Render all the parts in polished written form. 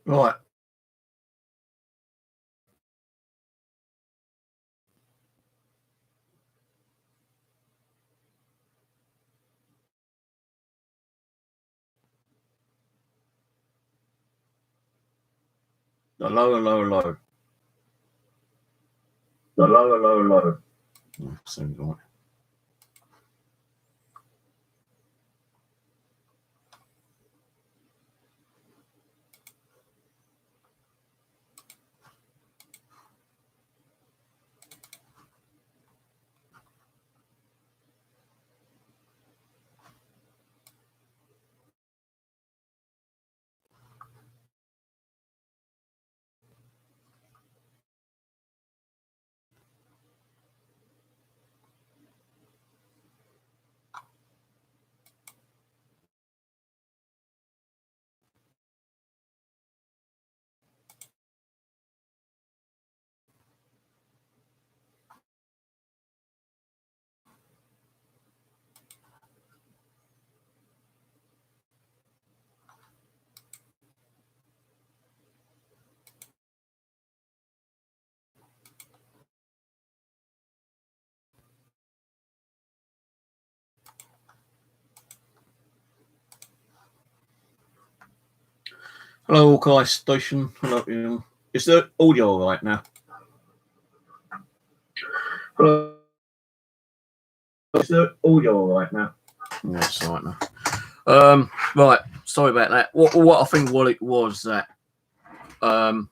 Right. Hello, hello, hello. Hello, hello, hello. Seems right. Hello, Hawkeye Station. Hello. Is the audio all right now? Hello. Is the audio all right now? Yeah, it's all right now. Right. Sorry about that. What I think what it was that I've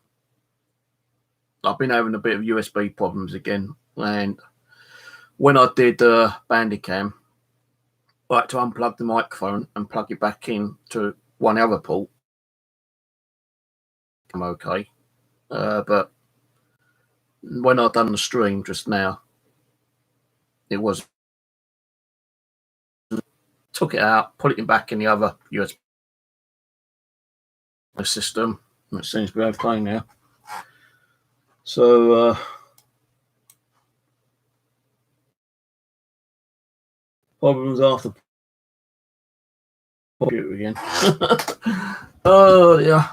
been having a bit of USB problems again, and when I did Bandicam, I had to unplug the microphone and plug it back in to one other port. I'm okay, but when I done the stream just now, it was took it out, put it back in the other USB system, and it seems to be okay now. So problems after computer again. Oh yeah.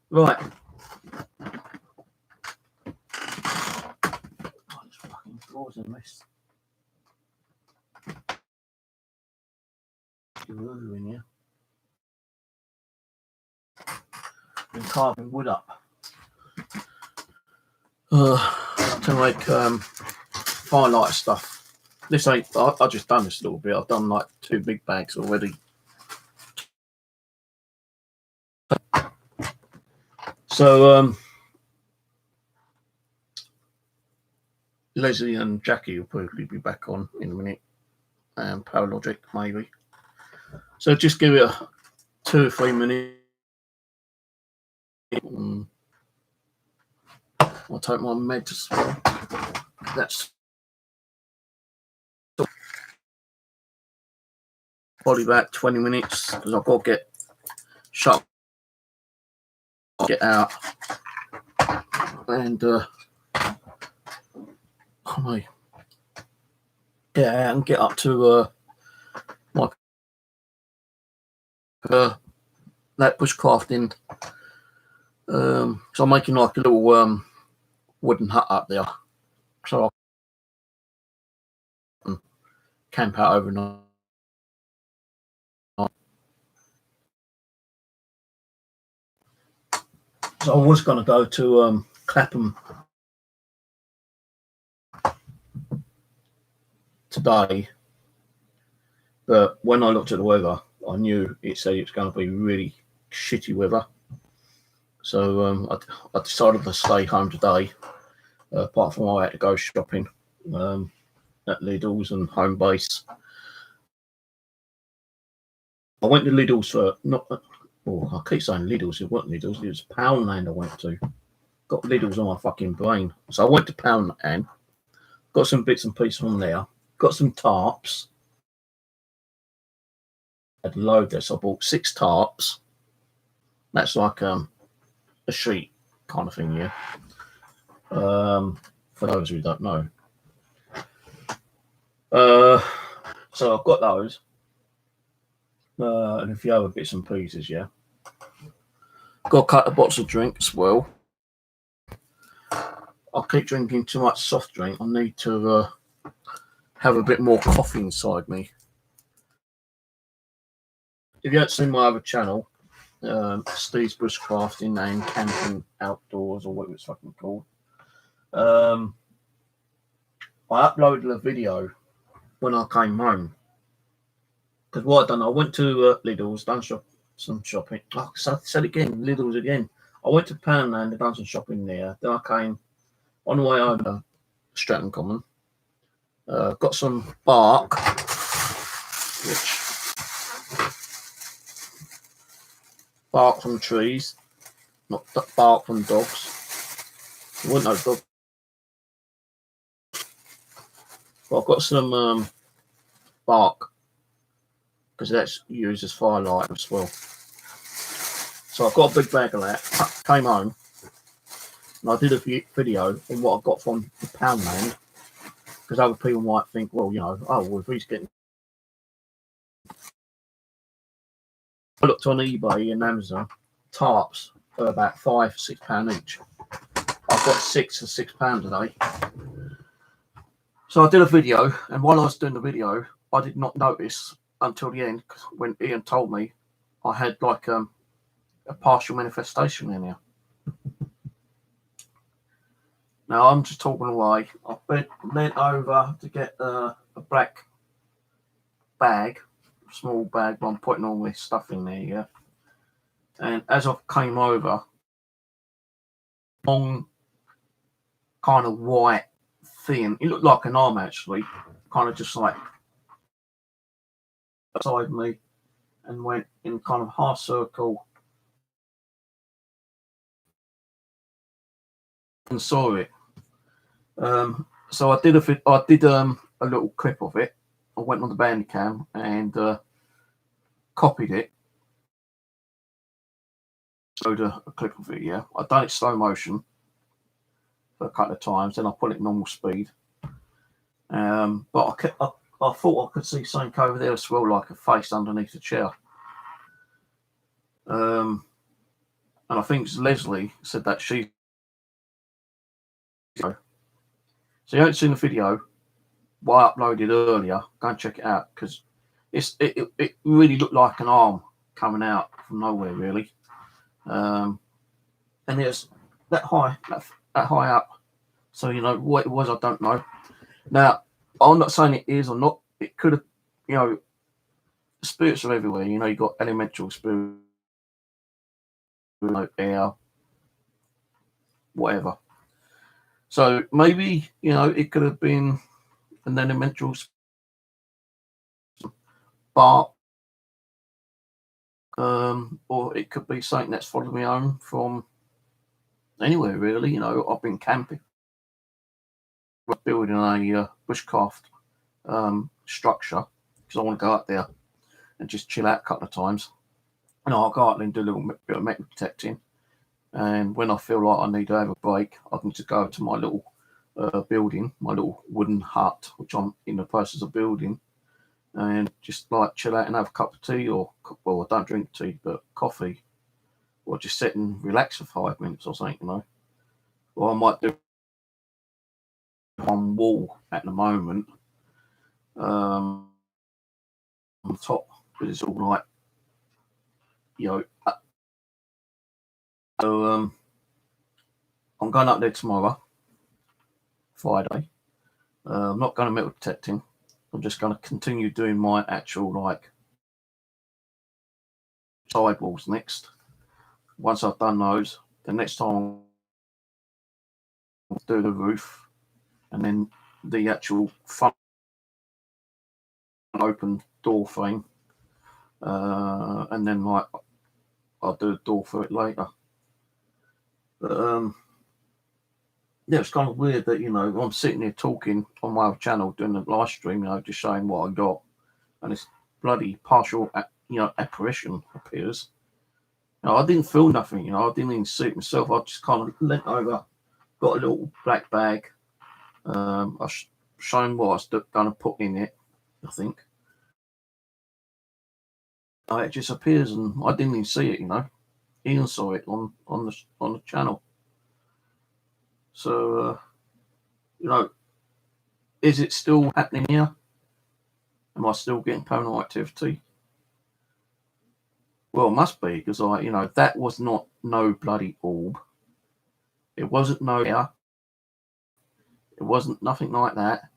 Right. Oh, this fucking floor's a mess. In here. Been carving wood up to make firelighter stuff. This ain't. I just done this a little bit. I've done like 2 big bags already. So Leslie and Jackie will probably be back on in a minute, and Paralogic maybe. So just give it a 2 or 3 minutes. I'll take my meds. That's probably about 20 minutes because I've got to get shut, get out, and get out and get up to my that bushcrafting. So I'm making like a little wooden hut up there, so I can camp out overnight. So I was going to go to Clapham today, but when I looked at the weather, I knew it said it's going to be really shitty weather. So I decided to stay home today. Apart from I had to go shopping at Lidl's and Homebase. I went to Lidl's for I keep saying Lidl's. It wasn't Lidl's. It was Poundland I went to. Got Lidl's on my fucking brain. So I went to Poundland. Got some bits and pieces from there. Got some tarps. I had a load there, so I bought 6 tarps. That's like a sheet kind of thing, yeah. For those who don't know. So I've got those. And a few other bits and pieces, yeah. Got a couple of bottles of drink as well. I keep drinking too much soft drink. I need to have a bit more coffee inside me. If you haven't seen my other channel, Steve's Bushcrafting and Camping Outdoors, or whatever it's fucking called, I uploaded a video when I came home. Because what I done, I went to Lidl's, done some shopping. Oh, I said again, Lidl's again. I went to Poundland and done some shopping there. Then I came on the way over Stratton Common. Got some bark, which bark from trees, not bark from dogs. You wouldn't know dog. But I've got some bark because that's used as firelight as well. So I've got a big bag of that. Came home and I did a video on what I got from the Poundland, because other people might think, well, you know, oh, well, if he's getting. I looked on eBay and Amazon, tarps are about £5 or £6 each. I've got 6 for £6 a day. So I did a video, and while I was doing the video, I did not notice until the end, when Ian told me I had like a partial manifestation in here. Now I'm just talking away. I've bent over to get a black bag, small bag, but I'm putting all this stuff in there, yeah. And as I came over, long kind of white thing, it looked like an arm actually, kind of just like beside me, and went in kind of half circle and saw it. So I did a little clip of it. I went on the Bandicam and copied it. Showed a clip of it. Yeah, I've done it slow motion for a couple of times, then I put it normal speed. But I thought I could see something over there as well, like a face underneath the chair. And I think Leslie said that she. So you haven't seen the video, what I uploaded earlier, go and check it out, because it really looked like an arm coming out from nowhere, really. And it's that high up. So, you know, what it was, I don't know. Now, I'm not saying it is or not. It could have, you know, spirits are everywhere. You know, you've got elemental spirits, you know, air, whatever. So maybe, you know, it could have been an elemental bark, or it could be something that's followed me home from anywhere, really. You know, I've been camping, building a bushcraft structure, because I want to go out there and just chill out a couple of times. And I'll go out and do a little bit of metal detecting. And when I feel like I need to have a break, I can just go to my little building, my little wooden hut, which I'm in the process of building, and just like chill out and have a cup of tea, or, well, I don't drink tea, but coffee, or just sit and relax for 5 minutes or something, you know. Or I might do one wall at the moment, on the top, because it's all like, you know. So I'm going up there tomorrow, Friday. I'm not going to metal detecting. I'm just going to continue doing my actual, like, sidewalls next. Once I've done those, the next time I'll do the roof, and then the actual front open door frame, and then, like, I'll do a door for it later. But yeah, it's kind of weird that, you know, I'm sitting here talking on my other channel, doing the live stream, you know, just showing what I got, and this bloody partial, you know, apparition appears. You know, I didn't feel nothing, you know, I didn't even see it myself. I just kind of leant over, got a little black bag. I shown what I was going to put in it, I think. It just appears, and I didn't even see it, you know. Ian saw it on the channel. So you know, is it still happening here? Am I still getting paranormal activity? Well, it must be, because that was not no bloody orb. It wasn't no air. It wasn't nothing like that.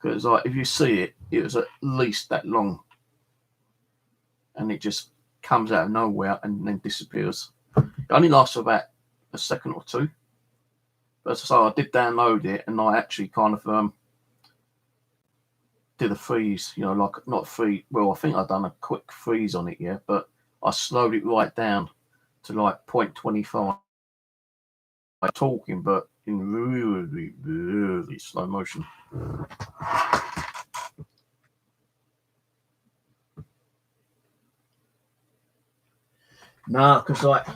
Because if you see it, it was at least that long, and it just comes out of nowhere and then disappears. It only lasts for about a second or two. But so I did download it, and I actually kind of did a freeze. Like not freeze. Well, I think I've done a quick freeze on it, yeah. But I slowed it right down to like 0.25. Talking, but in really, really slow motion. Nah, because look,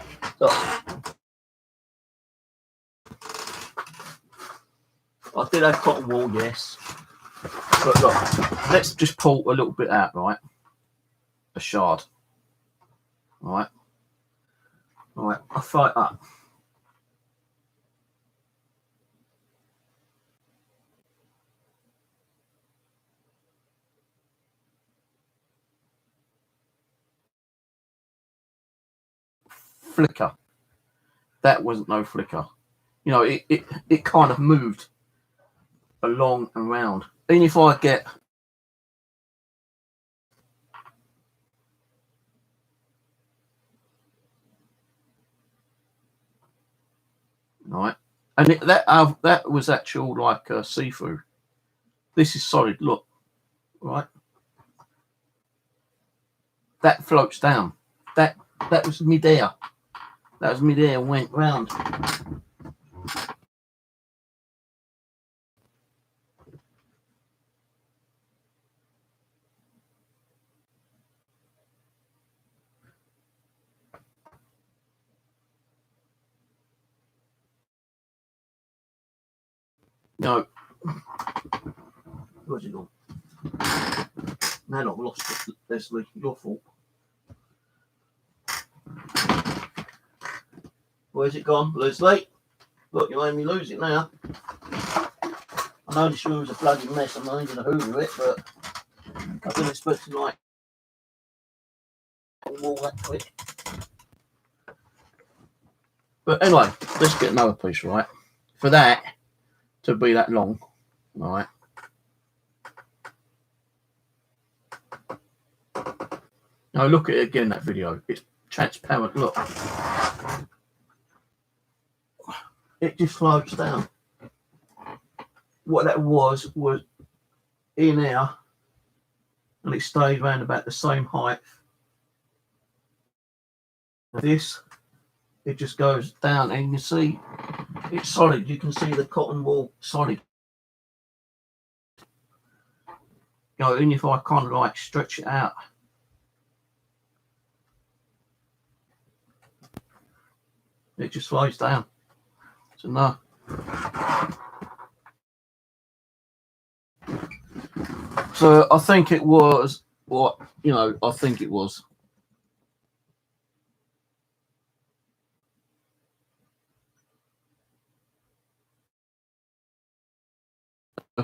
I did have cotton wool, yes. But look, let's just pull a little bit out, right? A shard. Right. I'll fry it up. Flicker. That wasn't no flicker. It kind of moved along and round. Even if I get right, and that was actual like see-through. This is solid. Look, right. That floats down. That was mid-air. That was mid-air and went round. No. Where's it gone? No, I've lost it, Leslie. Your fault. Where's it gone, Leslie? Look, you made me lose it now. I know this room's a bloody mess. I'm not even going to hoover it, but I didn't expect to like wall that quick. But anyway, let's get another piece, right? For that to be that long, right? Now look at it again, that video. It's transparent, look. It just floats down. What that was in air, and it stayed around about the same height. This, it just goes down, and you can see it's solid. You can see the cotton wool solid. Even if I kind of like stretch it out, it just flows down. So no. So I think it was what I think it was.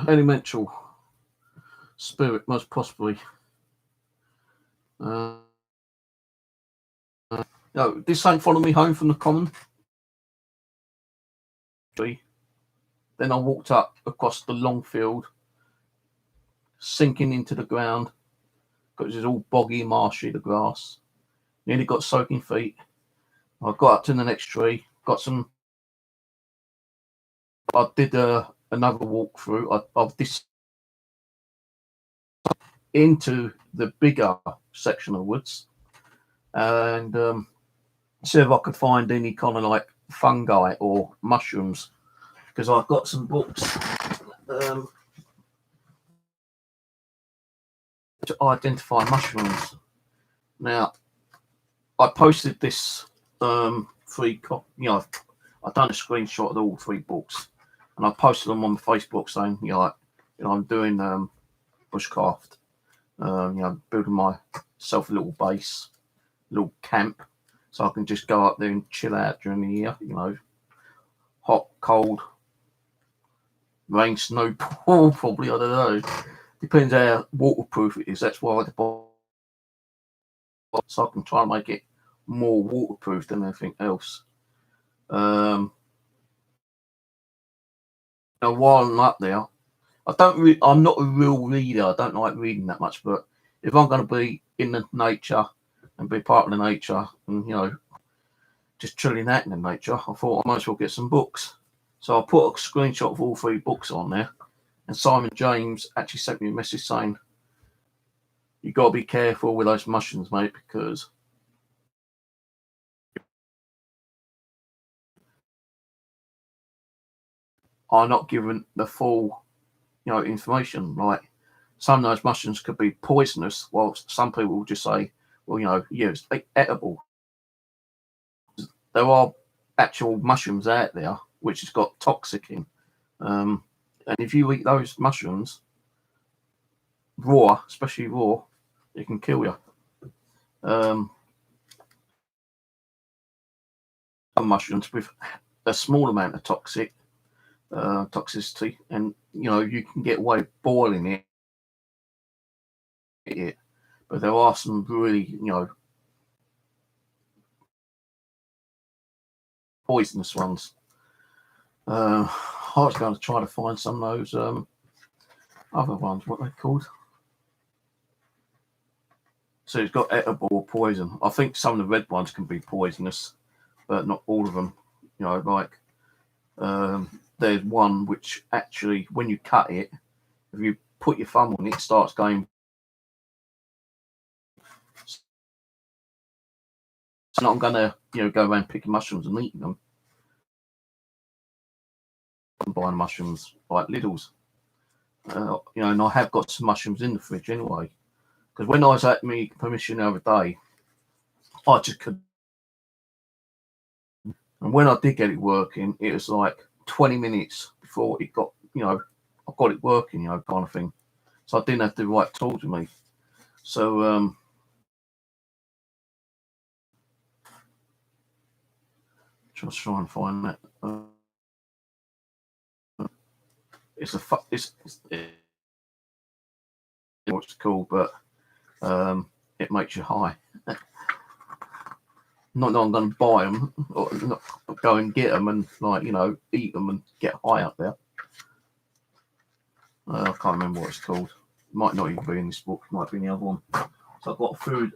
Elemental spirit, most possibly. No, this ain't followed me home from the common. Then I walked up across the long field, sinking into the ground because it's all boggy, marshy, the grass. Nearly got soaking feet. I got up to the next tree, got some. I did another walk through of this into the bigger section of woods, and see if I could find any kind of like fungi or mushrooms, because I've got some books to identify mushrooms. Now, I posted this I've done a screenshot of all 3 books, and I posted them on Facebook saying, I'm doing bushcraft, building myself a little base, little camp, so I can just go up there and chill out during the year. You know, hot, cold, rain, snow, pour, probably. I don't know. Depends how waterproof it is. That's why I buy, so I can try and make it more waterproof than anything else. Now, while I'm up there, I'm not a real reader. I don't like reading that much. But if I'm going to be in the nature and be part of the nature, and you know, just chilling out in the nature, I thought I might as well get some books. So I put a screenshot of all 3 books on there, and Simon James actually sent me a message saying, "You got to be careful with those mushrooms, mate, because I'm not given the full, you know, information. Like some of those mushrooms could be poisonous, while some people will just say, well, you know, yeah, it's edible. There are actual mushrooms out there which has got toxic in, and if you eat those mushrooms raw, especially raw, it can kill you. Some mushrooms with a small amount of toxicity, and you know you can get away boiling it, but there are some really, you know, poisonous ones. I was going to try to find some of those other ones. What are they called? So it's got edible or poison. I think some of the red ones can be poisonous, but not all of them. You know, like there's one which actually, when you cut it, if you put your thumb on it, it starts going. So I'm going to, you know, go around picking mushrooms and eating them. I'm buying mushrooms like Lidl's. You know, and I have got some mushrooms in the fridge anyway. Because when I was at me permission the other day, I just couldn't. And when I did get it working, it was like 20 minutes before it got, you know, I got it working, you know, kind of thing. So I didn't have the right tools with me. So just try and find that. It's what's cool, but it makes you high. Not that I'm going to buy them, or not go and get them and, like, you know, eat them and get high up there. I can't remember what it's called. It might not even be in this book. It might be in the other one. So I've got food,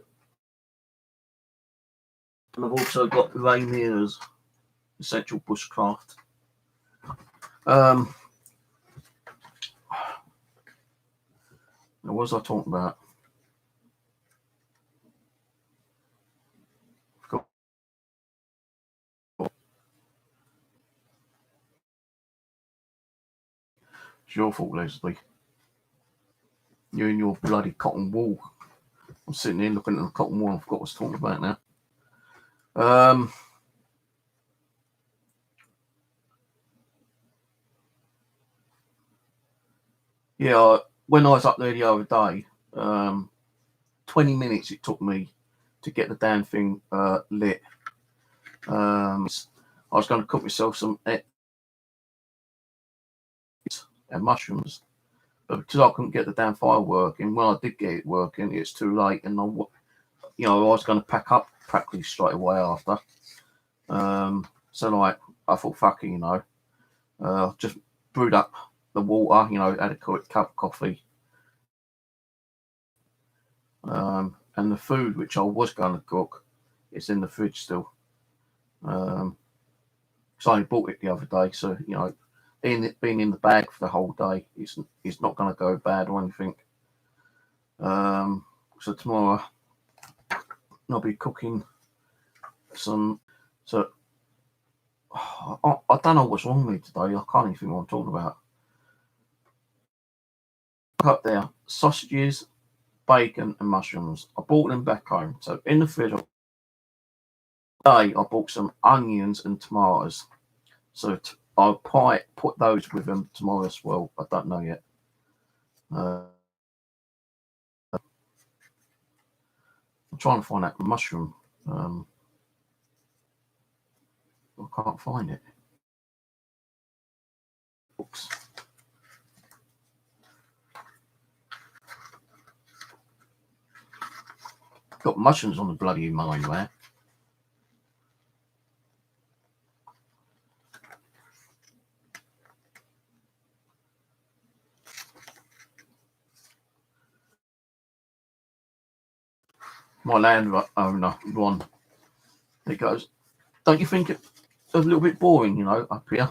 and I've also got Rainier's Essential Bushcraft. What was I talking about? It's your fault, Leslie. You and your bloody cotton wool. I'm sitting here looking at the cotton wool. I forgot what I was talking about now. Yeah, when I was up there the other day, 20 minutes it took me to get the damn thing lit. I was going to cook myself some eggs and mushrooms, but because I couldn't get the damn fire working, when I did get it working, it's too late, and I was going to pack up practically straight away after. So like I thought, fuck it, you know, just brewed up the water, you know, had a cup of coffee, and the food which I was going to cook, it's in the fridge still. So I only bought it the other day, so you know, being in the bag for the whole day, it's not going to go bad or anything. So tomorrow I'll be cooking some. So I don't know what's wrong with me today. I can't even think what I'm talking about. Up there, sausages, bacon, and mushrooms. I bought them back home. So in the fridge, I bought some onions and tomatoes. So I'll probably put those with them tomorrow as well. I don't know yet. I'm trying to find that mushroom. I can't find it. Books. Got mushrooms on the bloody mind, man. My landowner, Ron, he goes, don't you think it's a little bit boring, you know, up here,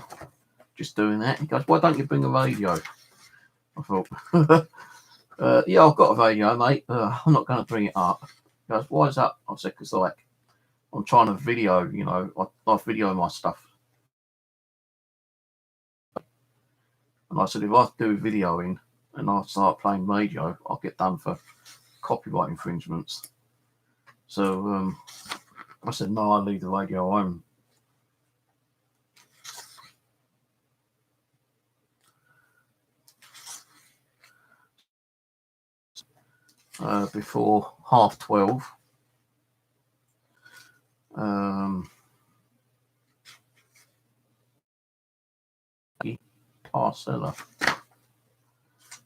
just doing that? He goes, why don't you bring a radio? I thought, yeah, I've got a radio, mate. I'm not going to bring it up. He goes, why is that? I said, because like, I'm trying to video, you know, I video my stuff. And I said, if I do videoing and I start playing radio, I'll get done for copyright infringements. So I said, no, I'll leave the radio home. Before 12:30. Parceller.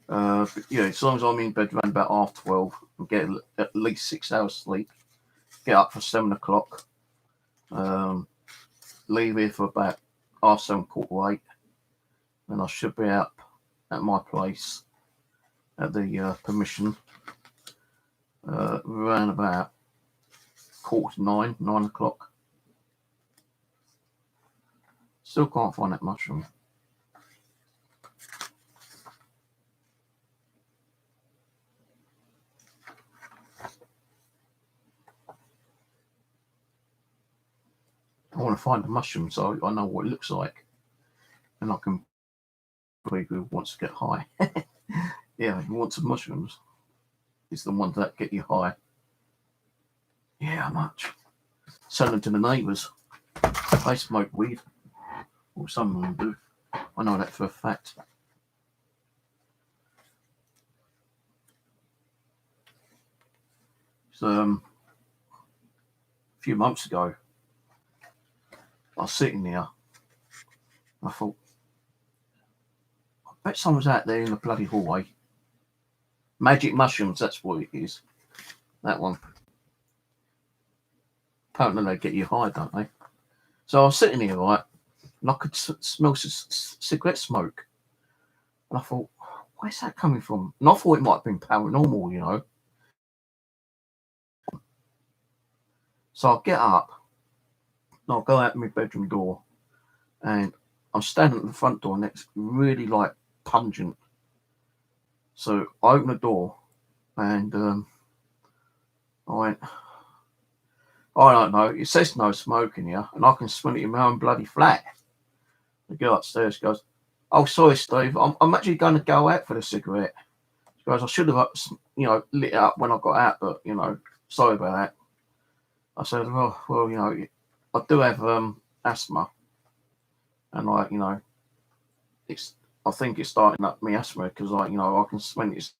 Yeah, as long as I'm in bed around about 12:30 and get at least 6 hours sleep, get up for 7 o'clock, leave here for about 7:30, 8:15, and I should be up at my place at the permission around about 8:45, 9 o'clock. Still can't find that mushroom. I want to find a mushroom so I know what it looks like, and I can people who wants to get high. Yeah, who wants some mushrooms? It's the ones that get you high. Yeah, how much? Sell them to the neighbours. They smoke weed, or some of them do. I know that for a fact. So, a few months ago, I was sitting there. I thought, I bet someone's out there in the bloody hallway. Magic mushrooms, that's what it is. That one. Apparently they get you high, don't they? So I was sitting here, right, and I could smell cigarette smoke. And I thought, where's that coming from? And I thought it might have been paranormal, you know. So I'll get up, and I'll go out my bedroom door, and I'm standing at the front door, and it's really like pungent. So I open the door, and I went, I don't know, it says no smoking here, and I can smell it in my own bloody flat. The girl upstairs goes, oh, sorry, Steve, I'm actually going to go out for the cigarette. She goes, I should have, you know, lit it up when I got out, but, you know, sorry about that. I said, well, you know, I do have asthma, and like, you know, I think it's starting up my asthma because, like, you know, I can smell it.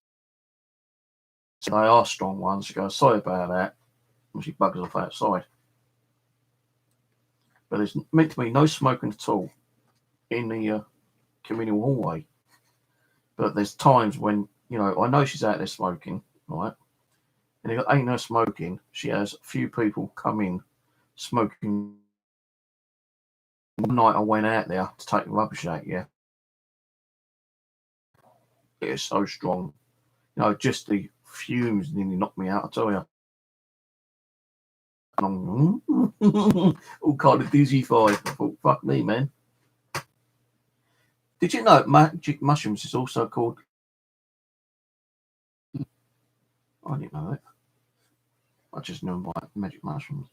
So they are strong ones. She goes, sorry about that, and she buggers off outside. But there's meant to be no smoking at all in the communal hallway. But there's times when, you know, I know she's out there smoking, right? And if it ain't no smoking, she has a few people come in smoking. One night I went out there to take the rubbish out, yeah. It is so strong. You know, just the fumes nearly knocked me out, I tell you. And I'm all kind of dizzy five. I thought, fuck me, man. Did you know magic mushrooms is also called... I didn't know that. I just knew about magic mushrooms.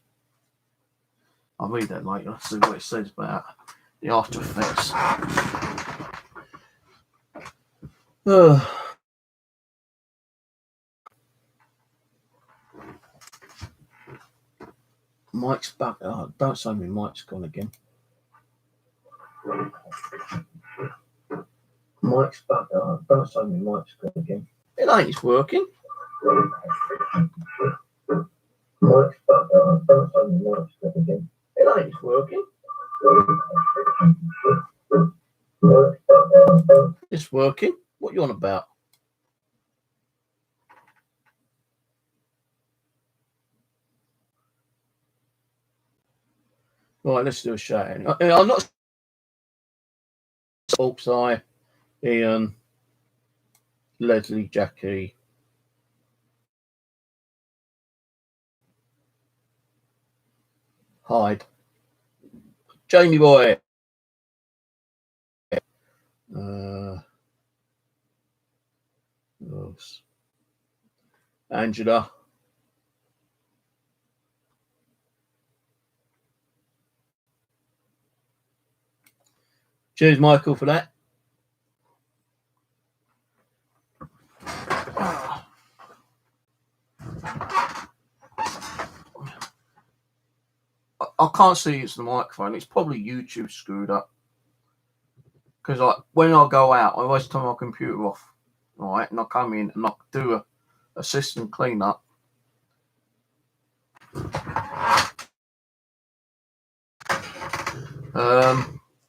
I'll read that later, see what it says about the after effects. Mike's back. Oh, don't say me Mike's gone again. Mike's back. Oh, don't say me Mike's gone again. It ain't working. Mike's back. Oh, don't say me Mike's gone again. It ain't working. It's working. What are you on about? Right, let's do a shout. I'm not Sports Eye, Ian, Leslie, Jackie. Hyde. Jamie Boy. Angela. Cheers, Michael, for that. I can't see it's the microphone. It's probably YouTube screwed up. Because when I go out, I always turn my computer off, right? And I come in and I do a system cleanup.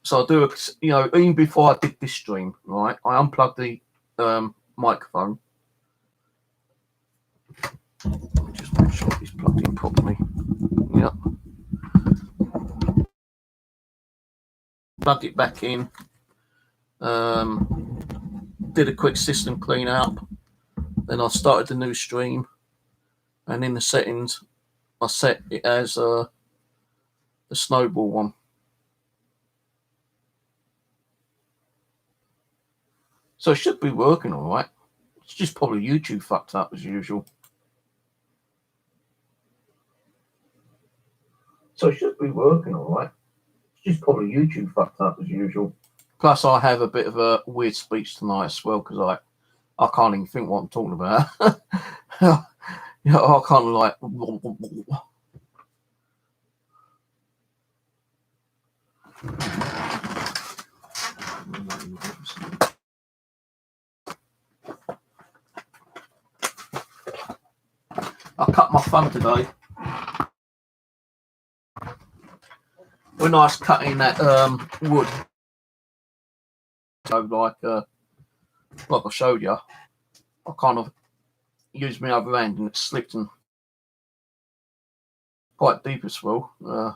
So I do, even before I did this stream, right? I unplugged the microphone. Just make sure it's plugged in properly. Yep. Plugged it back in. Did a quick system clean up. Then I started the new stream. And in the settings, I set it as the snowball one. So it should be working all right. It's just probably YouTube fucked up as usual. So it should be working all right. It's just probably YouTube fucked up as usual. Plus, I have a bit of a weird speech tonight as well because I can't even think what I'm talking about. I kind of like. I cut my thumb today. When I was cutting that wood, so like I showed you, I kind of used my other hand and it slipped and quite deep as well. I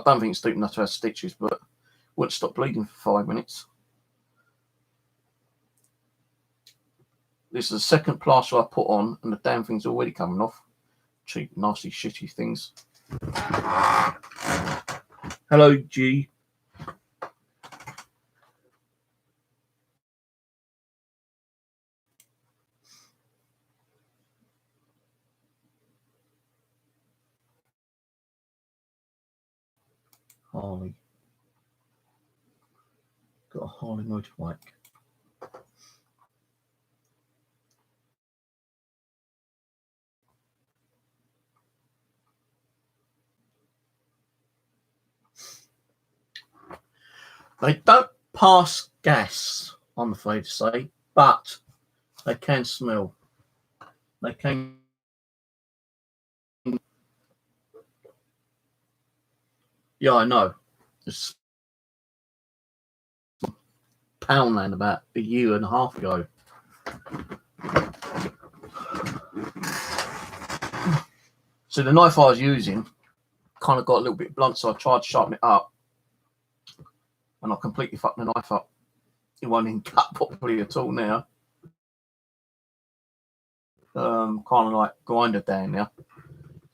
don't think it's deep enough to have stitches, but wouldn't stop bleeding for 5 minutes. This is the second plaster I put on, and the damn thing's already coming off. Cheap, nasty, shitty things. Hello, G. Harley. Got a Harley motorbike. They don't pass gas, I'm afraid to say, but they can smell. They can. Yeah, I know. It's Poundland about a year and a half ago. So the knife I was using kind of got a little bit blunt, so I tried to sharpen it up, and I completely fucked the knife up. It won't even cut properly at all now. Kind of like grinder down now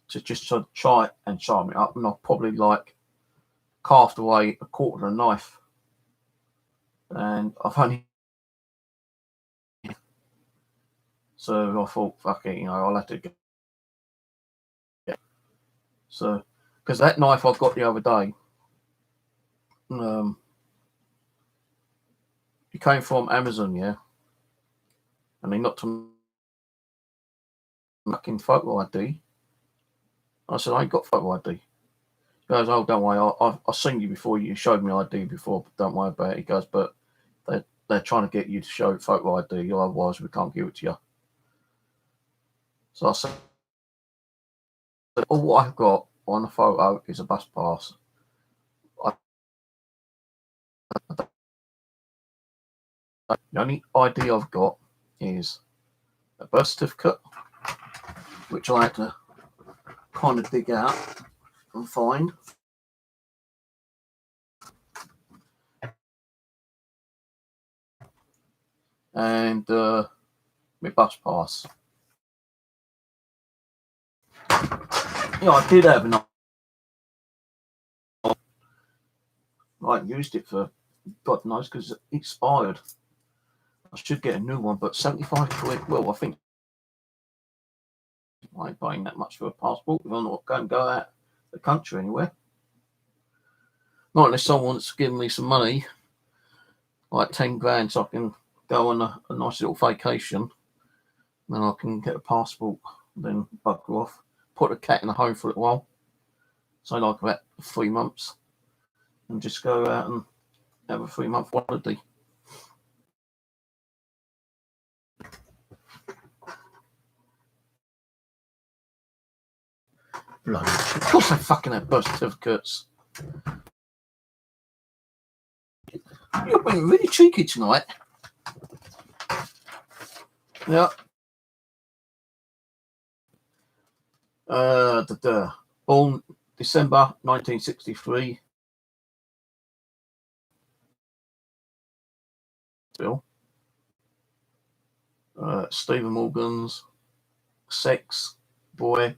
to just try and sharpen it up, and I've probably like carved away a quarter of a knife, and I've only. So I thought, fuck it, I'll have to get. So, because that knife I got the other day, it came from Amazon, yeah, and they knocked on fucking photo ID. I said, I ain't got photo ID. He goes, oh, don't worry, I've seen you before. You showed me ID before, but don't worry about it. He goes, but they're trying to get you to show photo ID, otherwise we can't give it to you. So I said, all what I've got on the photo is a bus pass. The only idea I've got is a birth certificate, which I had to kind of dig out and find. And my bus pass. Yeah, I did have enough. I used it for God knows because it expired. I should get a new one, but 75 quid. Well, I think I ain't paying that much for a passport if I'm not going to go out the country anywhere. Not unless someone's giving me some money, like 10 grand, so I can go on a nice little vacation. Then I can get a passport, then bugger off, put a cat in a home for a little while, so like about 3 months, and just go out and have a 3-month holiday. Bloody shit. Of course they fucking have birth certificates. You're being really cheeky tonight. Yeah. Born December 1963. Still. Stephen Morgan's. Sex. Boy.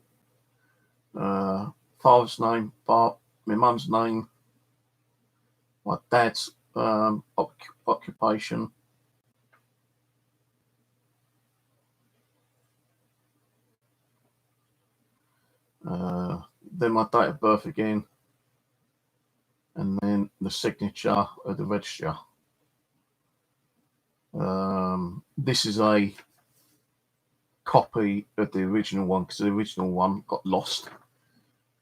Father's name. Bart. My mum's name. My dad's occupation. Then my date of birth again. And then the signature of the register. This is a copy of the original one because the original one got lost,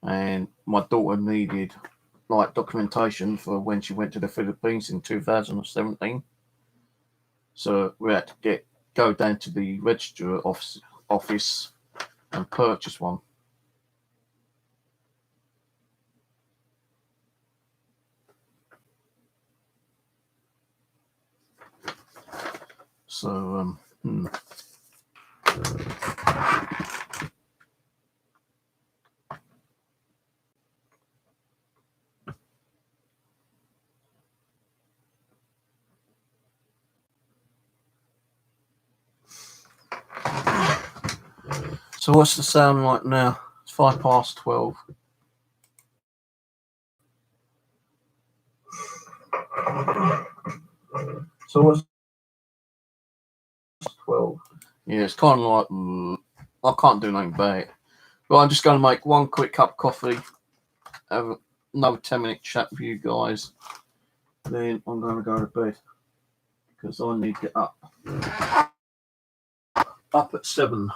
and my daughter needed like documentation for when she went to the Philippines in 2017. So we had to go down to the registrar office and purchase one. So So what's the sound like now? It's 12:05. So what's 12? Yeah, it's kind of like I can't do nothing about it. But I'm just going to make one quick cup of coffee, have another 10-minute chat with you guys. Then I'm going to go to bed because I need to get up at 7.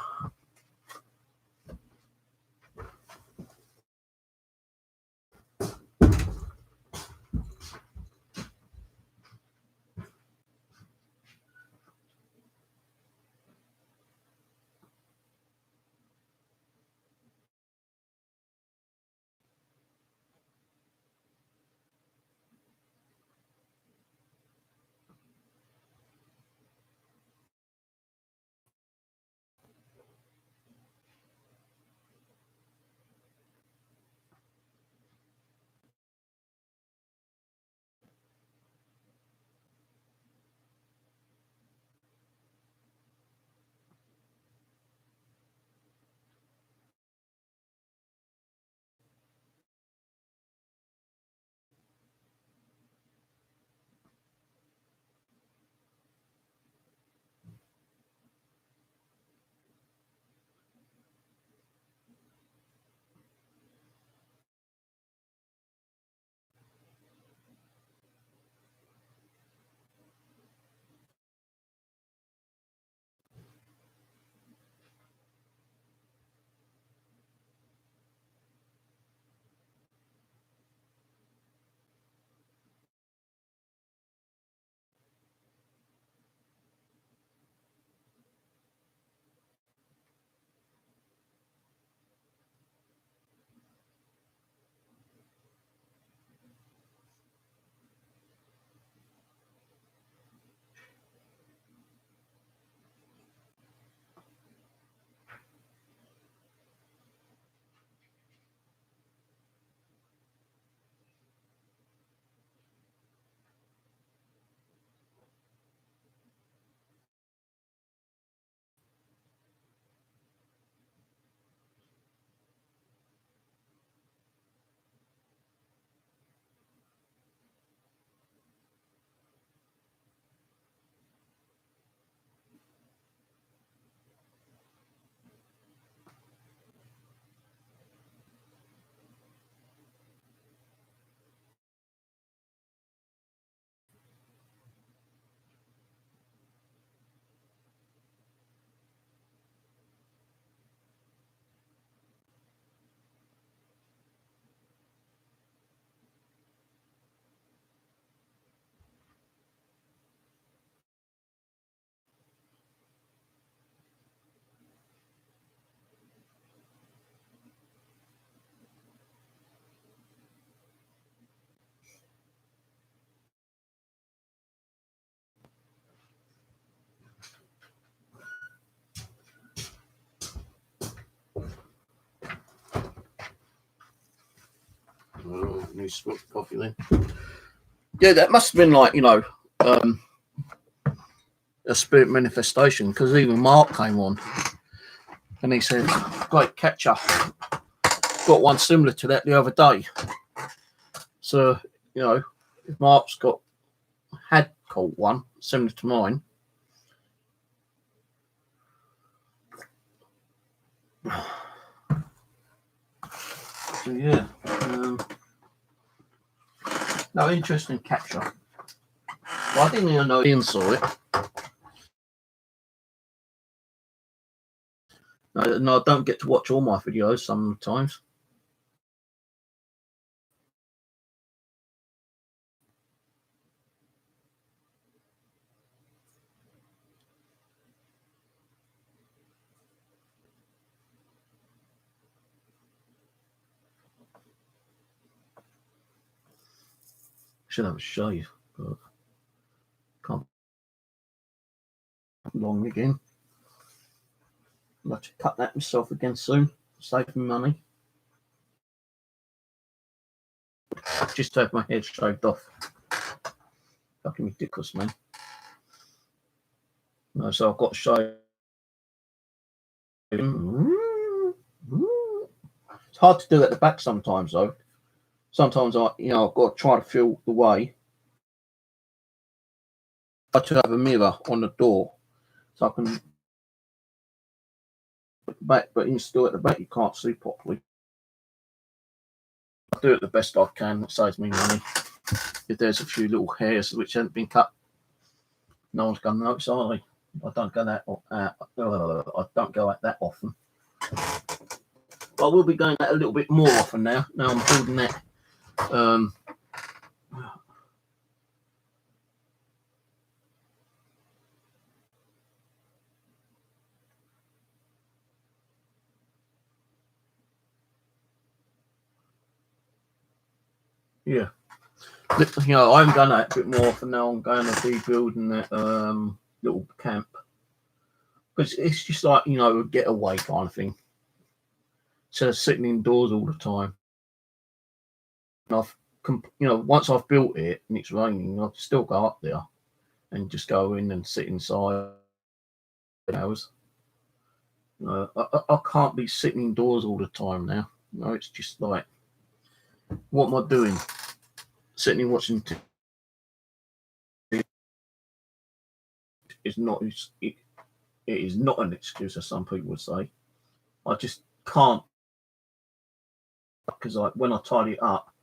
new spot of coffee then. Yeah, that must have been like, you know, a spirit manifestation, because even Mark came on and he said, great catcher. Got one similar to that the other day. So, you know, if Mark's had caught one similar to mine. So yeah, no, interesting capture. Well, I didn't even know Ian saw it. No, I don't get to watch all my videos sometimes. Should have a shave, but can't. Long again. I'll have to cut that myself again soon. Save me money. Just to have my head shaved off. Fucking ridiculous, man. No, so I've got to shave. It's hard to do at the back sometimes, though. Sometimes I've got to try to feel the way. I have to have a mirror on the door so I can look back, but still at the back you can't see properly. I do it the best I can. It saves me money. If there's a few little hairs which haven't been cut, no one's going to notice, are they? I don't go that. I don't go out that often. But I will be going out a little bit more often now. Now I'm building that. Yeah. You know, I'm going out a bit more often now. I'm going to be building that little camp. Because it's just like, you know, a getaway kind of thing. Instead of sitting indoors all the time. And once I've built it and it's raining, I'll still go up there and just go in and sit inside hours. I can't be sitting indoors all the time now. No, it's just like, what am I doing? Sitting and watching TV is not. It is not an excuse, as some people would say. I just can't, because like when I tidy it up,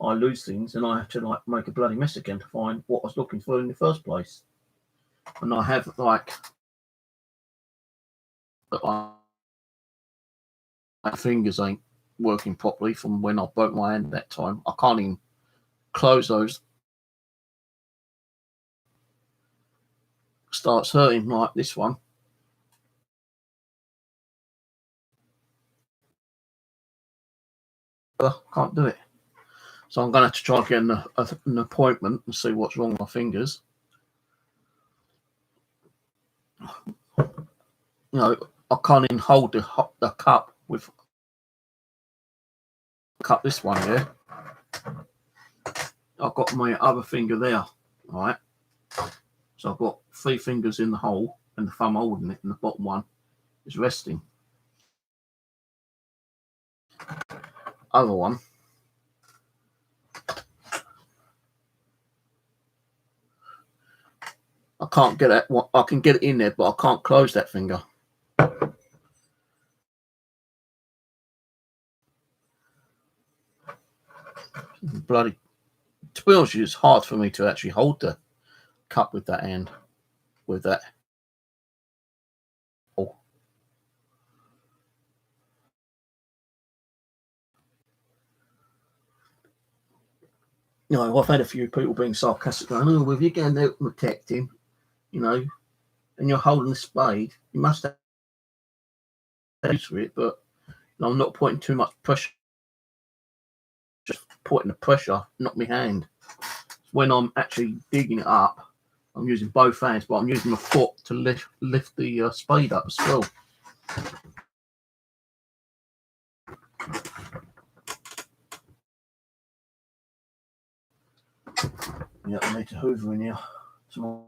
I lose things and I have to like make a bloody mess again to find what I was looking for in the first place. And I have like, my fingers ain't working properly from when I broke my hand that time. I can't even close those. Starts hurting like this one. Can't do it. So I'm going to have to try and get an appointment and see what's wrong with my fingers. You know, I can't even hold the cup with this one here. I've got my other finger there, all right? So I've got 3 fingers in the hole and the thumb holding it, and the bottom one is resting. Other one. I can't get it. I can get it in there, but I can't close that finger. Bloody. To be honest with you, it's hard for me to actually hold the cup with that hand. With that. Oh. You know, I've had a few people being sarcastic, going, "Oh, well, if you're going to protect him, you know, and you're holding a spade, you must have use for it." But you know, I'm not putting too much pressure. Just putting the pressure, not my hand. When I'm actually digging it up, I'm using both hands, but I'm using my foot to lift the spade up as well. Yeah, I need to hoover in here tomorrow.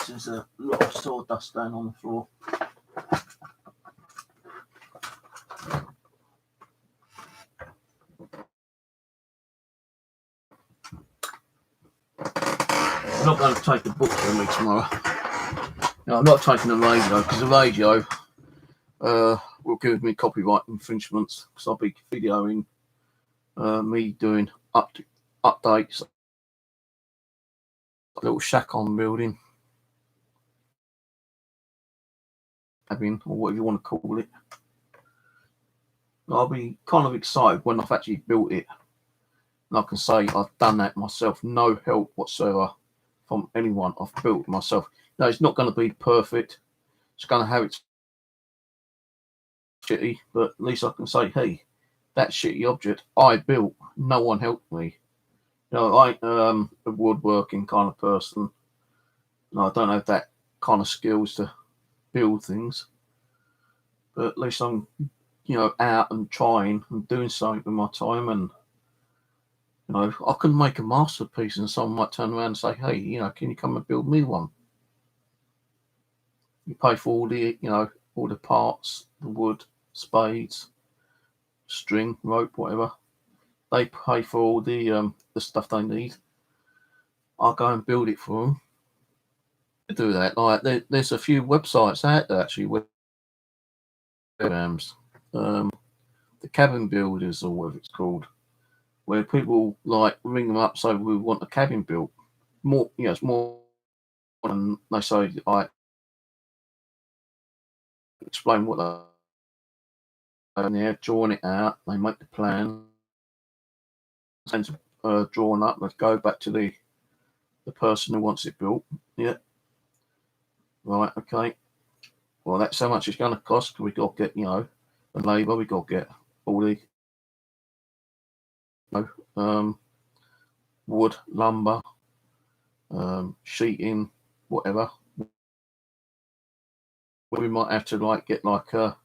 There's a lot of sawdust down on the floor. I'm not going to take the books with me tomorrow. No, I'm not taking the radio because the radio will give me copyright infringements because I'll be videoing me doing updates. A little shack I'm building, cabin, or whatever you want to call it. I'll be kind of excited when I've actually built it. And I can say I've done that myself, no help whatsoever from anyone. I've built it myself. No, it's not going to be perfect. It's going to have its shitty, but at least I can say, hey, that shitty object I built. No one helped me. You know, I a woodworking kind of person. No, I don't have that kind of skills to build things. But at least I'm, you know, out and trying and doing something with my time. And, you know, I can make a masterpiece and someone might turn around and say, hey, you know, can you come and build me one? You pay for all the, you know, all the parts, the wood, spades, string, rope, whatever. They pay for all the stuff they need. I'll go and build it for them. To do that, like there's a few websites out there actually with the cabin builders or whatever it's called, where people like ring them up, so we want a cabin built. More, you know, it's more than they say. I explain what they're and they're drawing it out. They make the plan, and drawn up. Let's go back to the person who wants it built. Yeah, right, okay. Well, that's how much it's going to cost. We got to get, you know, the labour. We got to get all the, you know, wood, lumber, sheeting, whatever. We might have to like get like a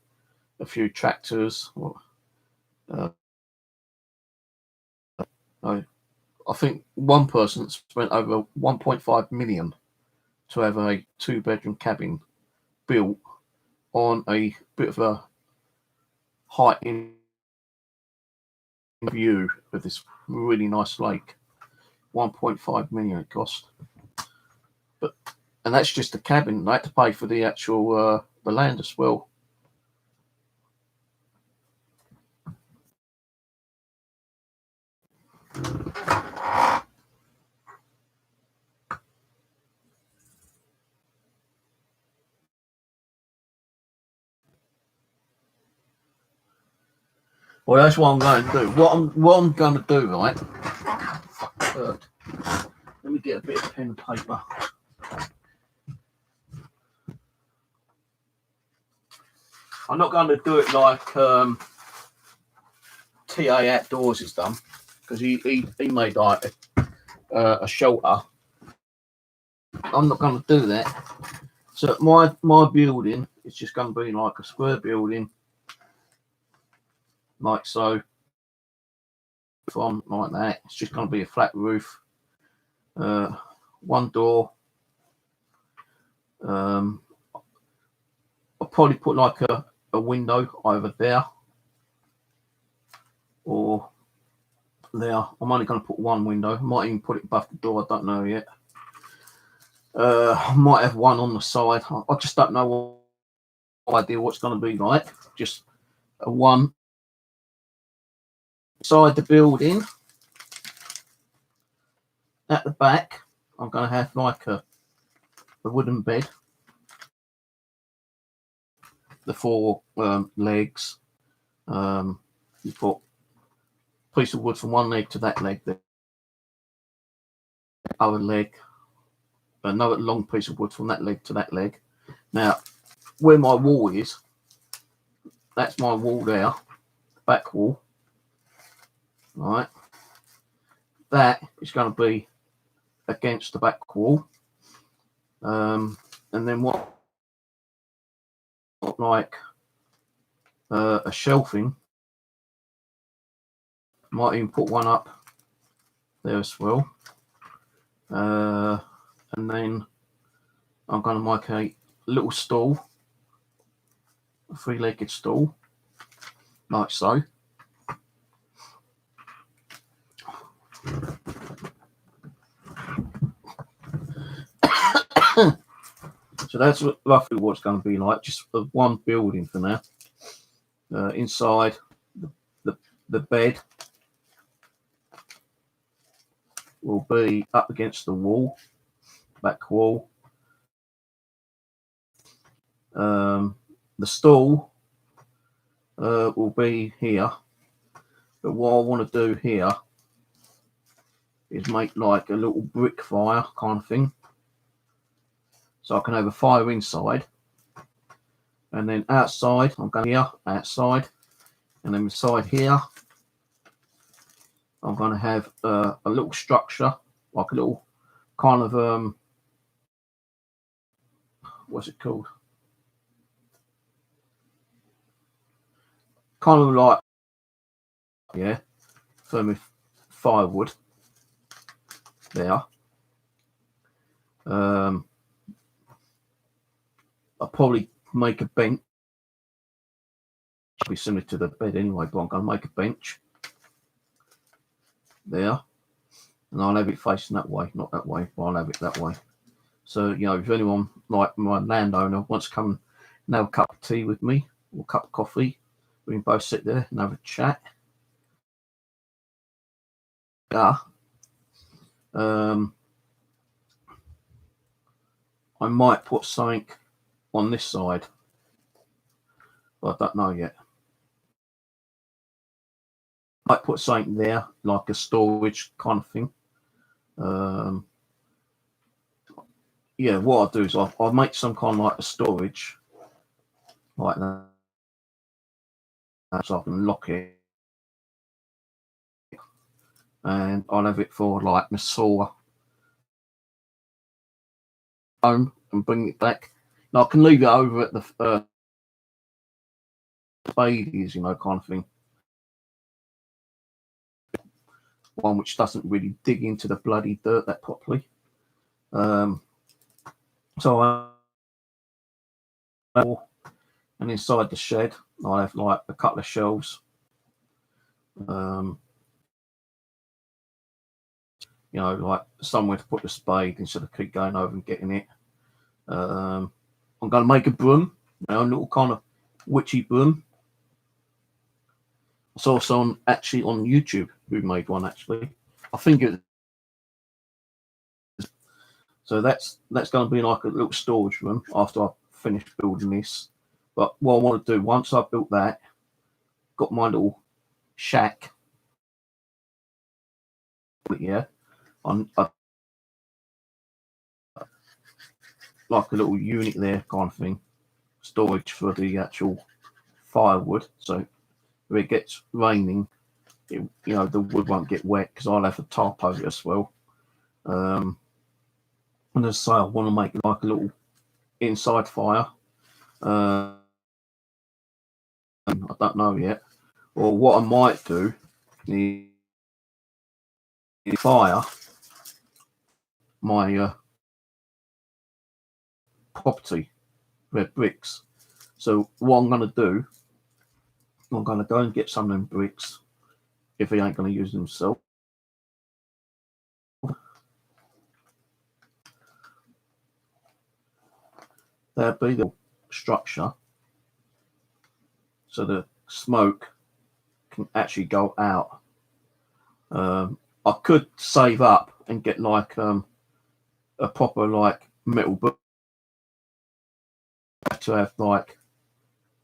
few tractors. Or, I think one person spent over 1.5 million to have a 2-bedroom cabin built on a bit of a height in view of this really nice lake. 1.5 million it cost. And that's just the cabin. I had to pay for the actual the land as well. Well, that's what I'm going to do. What I'm going to do, right? Let me get a bit of pen and paper. I'm not going to do it like TA Outdoors has done, because he made like a shelter. I'm not going to do that. So my building is just going to be like a square building, like so. From like that, it's just going to be a flat roof, one door. I'll probably put like a window either there or there. I'm only going to put one window. I might even put it above the door. I don't know yet. I might have one on the side. I just don't know what idea what's going to be like. Just a one side the building. At the back, I'm going to have like a wooden bed. The 4 legs. You put a piece of wood from one leg to that leg. The other leg. Another long piece of wood from that leg to that leg. Now, where my wall is, that's my wall there, back wall. Right, that is going to be against the back wall, and then what like a shelving. Might even put one up there as well. And then I'm going to make a little stool, a three-legged stool, like so. So that's roughly what it's going to be like, just one building for now. Inside the bed will be up against the wall, back wall. The stool will be here, but what I want to do here is make like a little brick fire kind of thing, so I can have a fire inside, and then outside I'm going here, outside, and then inside here I'm going to have a little structure, like a little kind of what's it called? Kind of like, yeah, for my firewood there. I'll probably make a bench. It'll be similar to the bed anyway, but I'm going to make a bench there, and I'll have it facing that way, not that way, but I'll have it that way. So, you know, if anyone, like my landowner, wants to come and have a cup of tea with me or a cup of coffee, we can both sit there and have a chat. Yeah. I might put something on this side, but I don't know yet. I might put something there, like a storage kind of thing. Yeah, what I'll do is I'll make some kind of like a storage like that, so I can lock it, and I'll have it for like my saw home and bring it back. Now I can leave it over at the spades, you know, kind of thing. One which doesn't really dig into the bloody dirt that properly. So and inside the shed I'll have like a couple of shelves. You know, like somewhere to put the spade instead of keep going over and getting it. I'm going to make a broom, you know, a little kind of witchy broom. I saw someone actually on YouTube who made one actually. I think it. So that's going to be like a little storage room after I finish building this. But what I want to do, once I've built that, got my little shack, yeah, I like a little unit there kind of thing, storage for the actual firewood. So if it gets raining, you know, the wood won't get wet because I'll have a tarp over it as well. And as I say, I want to make like a little inside fire. I don't know yet. Or what I might do is fire my property with bricks. So what I'm going to do, I'm going to go and get some of them bricks if he ain't going to use them himself. There'll be the structure so the smoke can actually go out. I could save up and get like a proper like metal book to have like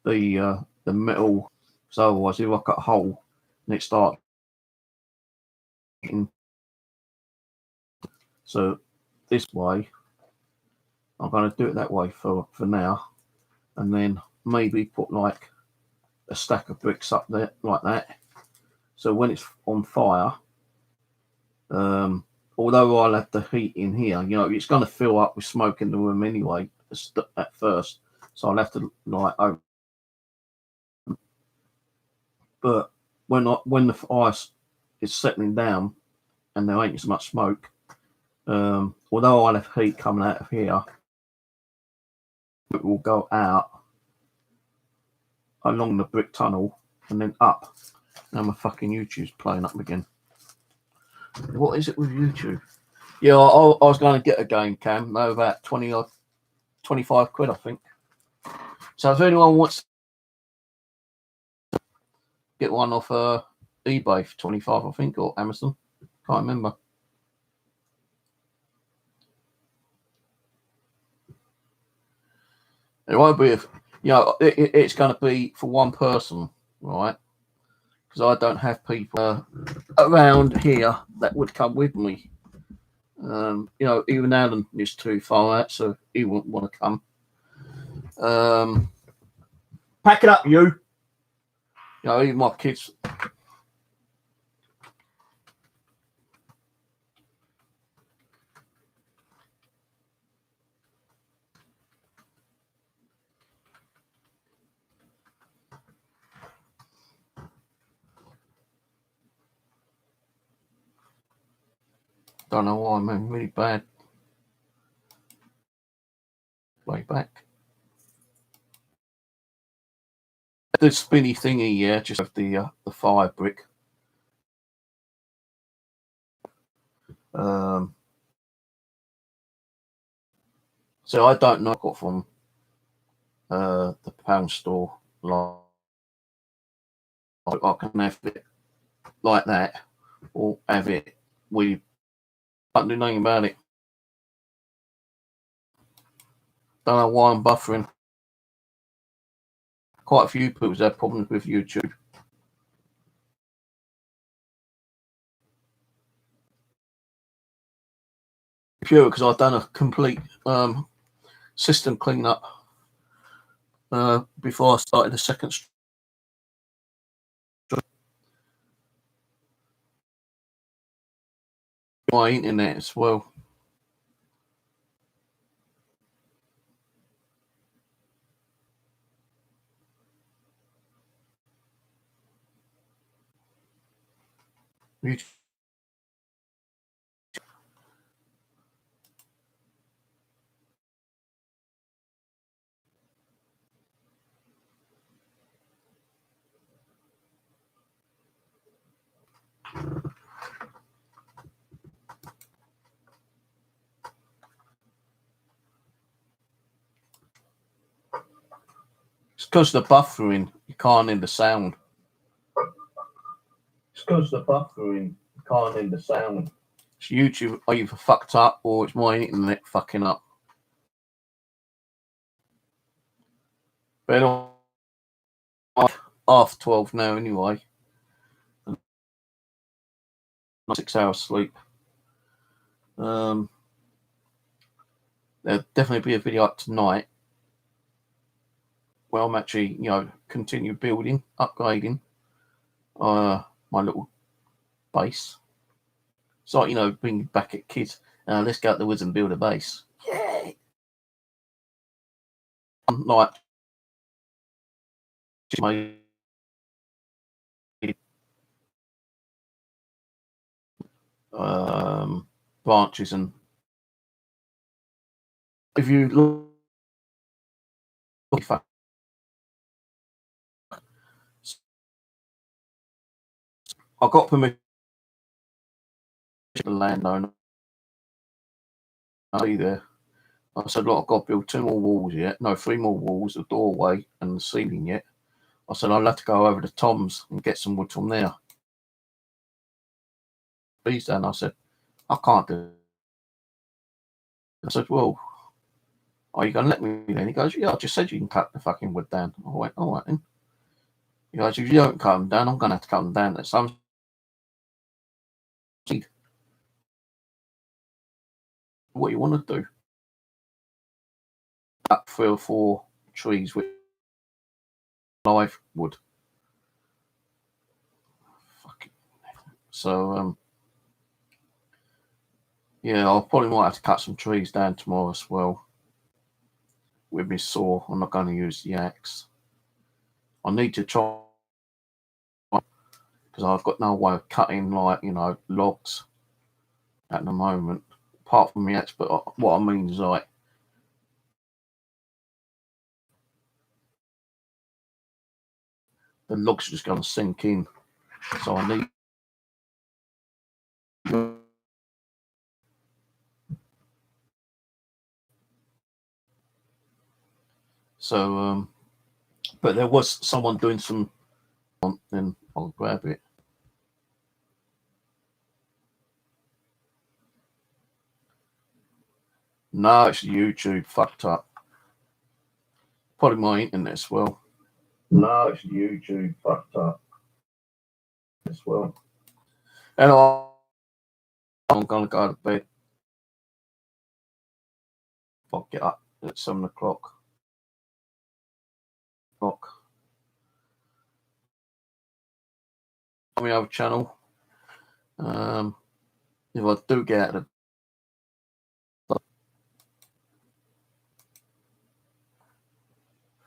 the metal. So otherwise, if I cut a hole and it starts, so this way, I'm going to do it that way for now, and then maybe put like a stack of bricks up there like that. So when it's on fire, although I'll have the heat in here, you know, it's going to fill up with smoke in the room anyway at first. So I'll have to like open. But when the fire is settling down, and there ain't as much smoke. Although I'll have heat coming out of here, it will go out along the brick tunnel and then up. Now my fucking YouTube's playing up again. What is it with YouTube? Yeah, I was going to get a game cam. No, about 20 or 25 quid, I think. So if anyone wants to get one off eBay for 25, I think, or Amazon, can't remember. It won't be, it's going to be for one person, right? Because I don't have people around here that would come with me. Even Alan is too far out, so he wouldn't want to come. Pack it up, you. Even my kids. Don't know why, man. Really bad. Way back. The spinny thingy, yeah, just have the fire brick. So I don't know what from the pound store. Like I can have it like that, or have it. We can't do nothing about it. Don't know why I'm buffering. Quite a few people have problems with YouTube. Pure because I've done a complete system cleanup before I started the second stream. My internet as well. YouTube. It's because the buffering, you can't hear the sound. It's because the buffering, you can't hear the sound. It's YouTube either fucked up or it's my internet fucking up. But half 12 now anyway. 6 hours sleep. There'll definitely be a video up tonight. Well, I'm actually, continue building, upgrading my little base. It's like, bring back at kids. Let's go out the woods and build a base. Yeah. Like, my branches, and if you look, I got permission from the landowner. I'll be there. I said, look, I've got to build 2 more walls yet. No, 3 more walls, a doorway and the ceiling yet. I said, I'll have to go over to Tom's and get some wood from there. He's done. I said, I can't do it. I said, well, are you going to let me then? He goes, yeah, I just said you can cut the fucking wood down. I went, all right then. He goes, if you don't cut them down, I'm going to have to cut them down at some speed. What you want to do? Cut 3 or 4 trees with live wood. Fucking. So, yeah, I'll probably might have to cut some trees down tomorrow as well. With my saw, I'm not going to use the axe. I need to try, because I've got no way of cutting, logs. at the moment, apart from the apps. But what I mean is like the log's just going to sink in, so I need. So, but there was someone doing some, then I'll grab it. No, it's YouTube fucked up. Probably my internet as well. No, it's YouTube fucked up as well. And I'm gonna go to bed. I'll get up at 7 o'clock. On my other channel. If I do get out of